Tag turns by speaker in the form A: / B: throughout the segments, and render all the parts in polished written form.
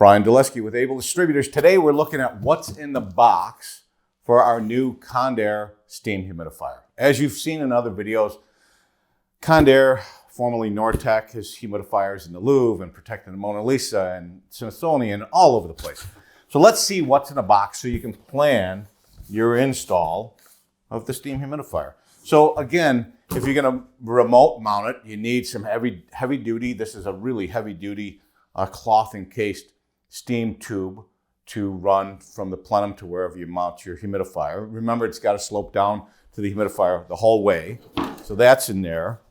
A: Brian Dulesky with Able Distributors. Today we're looking at what's in the box for our new Condair steam humidifier. As you've seen in other videos, Condair, formerly Nortec, has humidifiers in the Louvre and protecting the Mona Lisa and Smithsonian, all over the place. So let's see what's in the box so you can plan your install of the steam humidifier. So again, if you're going to remote mount it, you need some heavy duty. This is a really heavy duty cloth encased steam tube to run from the plenum to wherever you mount your humidifier. Remember, it's got to slope down to the humidifier the whole way. So that's in there.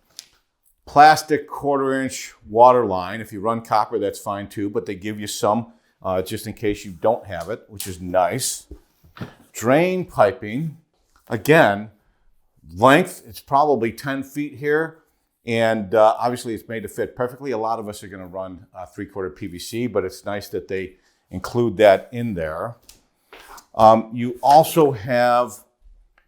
A: Plastic 1/4-inch water line. If you run copper, that's fine too, but they give you some just in case you don't have it, which is nice. Drain piping. Again, length, it's probably 10 feet here. And obviously it's made to fit perfectly. A lot of us are going to run 3/4 PVC, but it's nice that they include that in there. You also have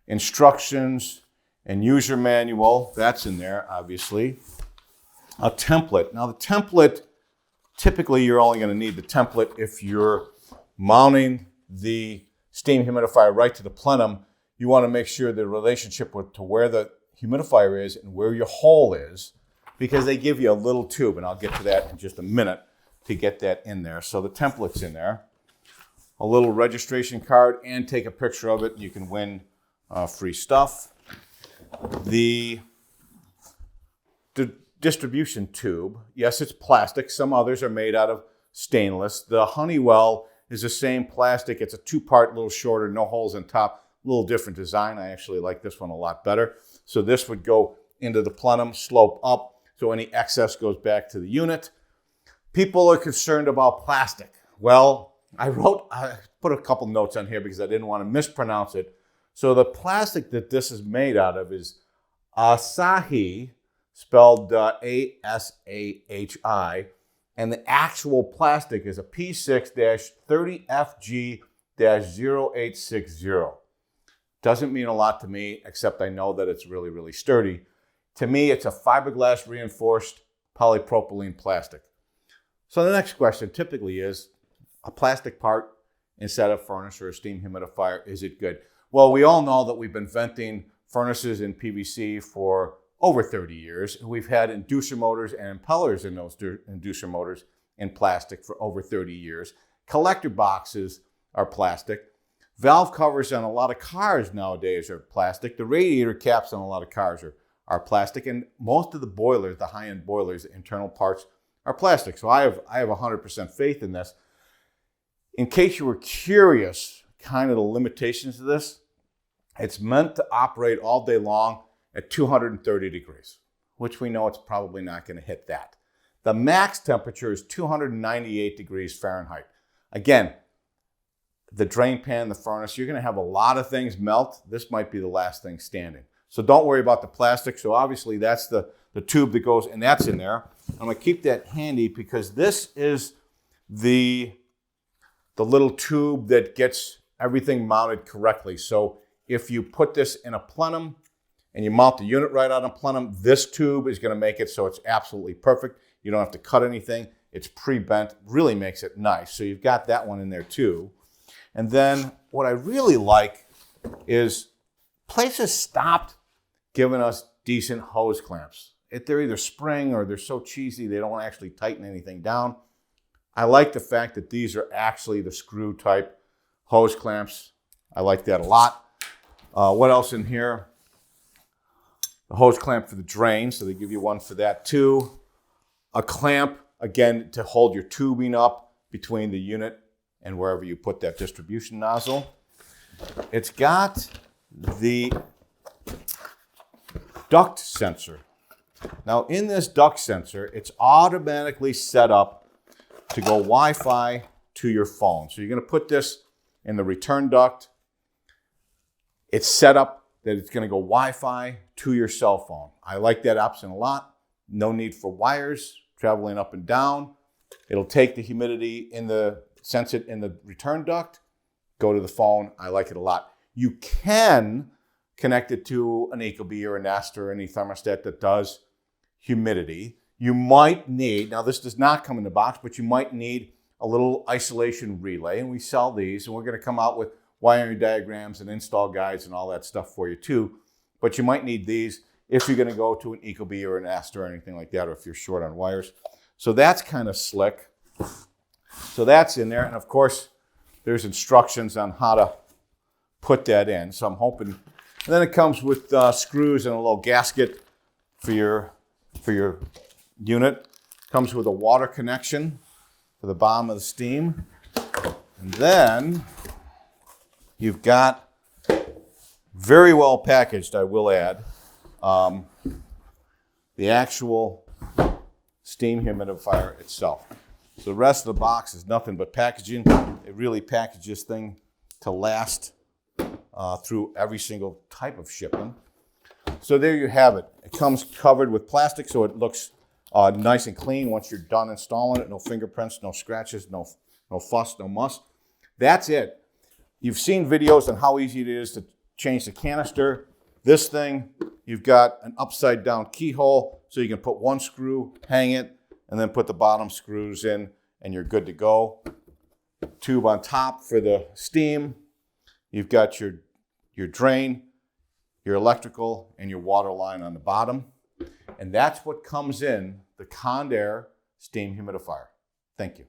A: instructions and user manual. That's in there, obviously. A template. Now the template, typically you're only going to need the template if you're mounting the steam humidifier right to the plenum. You want to make sure the relationship to where the humidifier is and where your hole is, because they give you a little tube, and I'll get to that in just a minute to get that in there. So the template's in there. A little registration card, and take a picture of it. You can win free stuff. The distribution tube, yes, it's plastic. Some others are made out of stainless. The Honeywell is the same plastic. It's a 2-part, a little shorter, no holes on top. A little different design. I actually like this one a lot better. So this would go into the plenum, slope up, so any excess goes back to the unit. People are concerned about plastic. Well, I put a couple notes on here because I didn't want to mispronounce it. So the plastic that this is made out of is Asahi, spelled A-S-A-H-I, and the actual plastic is a P6-30FG-0860. Doesn't mean a lot to me, except I know that it's really, really sturdy. To me, it's a fiberglass reinforced polypropylene plastic. So the next question typically is, a plastic part instead of furnace or a steam humidifier, is it good? Well, we all know that we've been venting furnaces in PVC for over 30 years. We've had inducer motors and impellers in those inducer motors in plastic for over 30 years. Collector boxes are plastic. Valve covers on a lot of cars nowadays are plastic. The radiator caps on a lot of cars are plastic. And most of the boilers, the high-end boilers, the internal parts are plastic. So I have 100% faith in this. In case you were curious, kind of the limitations of this, it's meant to operate all day long at 230 degrees, which we know it's probably not going to hit that. The max temperature is 298 degrees Fahrenheit. Again, the drain pan, the furnace, you're going to have a lot of things melt. This might be the last thing standing. So don't worry about the plastic. So obviously that's the tube that goes, and that's in there. I'm going to keep that handy because this is the little tube that gets everything mounted correctly. So if you put this in a plenum and you mount the unit right on a plenum, this tube is going to make it so it's absolutely perfect. You don't have to cut anything. It's pre-bent, really makes it nice. So you've got that one in there too. And then what I really like is places stopped giving us decent hose clamps. They're either spring or they're so cheesy they don't actually tighten anything down. I like the fact that these are actually the screw type hose clamps. I like that a lot. What else in here? The hose clamp for the drain, so they give you one for that too. A clamp, again, to hold your tubing up between the unit and wherever you put that distribution nozzle. It's got the duct sensor. Now in this duct sensor, it's automatically set up to go Wi-Fi to your phone. So you're going to put this in the return duct. It's set up that it's going to go Wi-Fi to your cell phone. I like that option a lot. No need for wires traveling up and down. It'll take the humidity sense it in the return duct, go to the phone. I like it a lot. You can connect it to an Ecobee or a Nest or any thermostat that does humidity. You might need, now this does not come in the box, but you might need a little isolation relay, and we sell these, and we're going to come out with wiring diagrams and install guides and all that stuff for you too. But you might need these if you're going to go to an Ecobee or an Astor or anything like that, or if you're short on wires. So that's kind of slick. So that's in there, and of course there's instructions on how to put that in. So I'm hoping, and then it comes with screws and a little gasket for your unit. Comes with a water connection for the bottom of the steam. And then you've got, very well packaged, I will add, the actual steam humidifier itself. So the rest of the box is nothing but packaging. It really packages this thing to last through every single type of shipping. So there you have it. It comes covered with plastic, so it looks nice and clean once you're done installing it. No fingerprints, no scratches, no fuss, no muss. That's it. You've seen videos on how easy it is to change the canister. This thing, you've got an upside down keyhole, so you can put one screw, hang it, and then put the bottom screws in, and you're good to go. Tube on top for the steam. You've got your drain, your electrical, and your water line on the bottom. And that's what comes in the Condair steam humidifier. Thank you.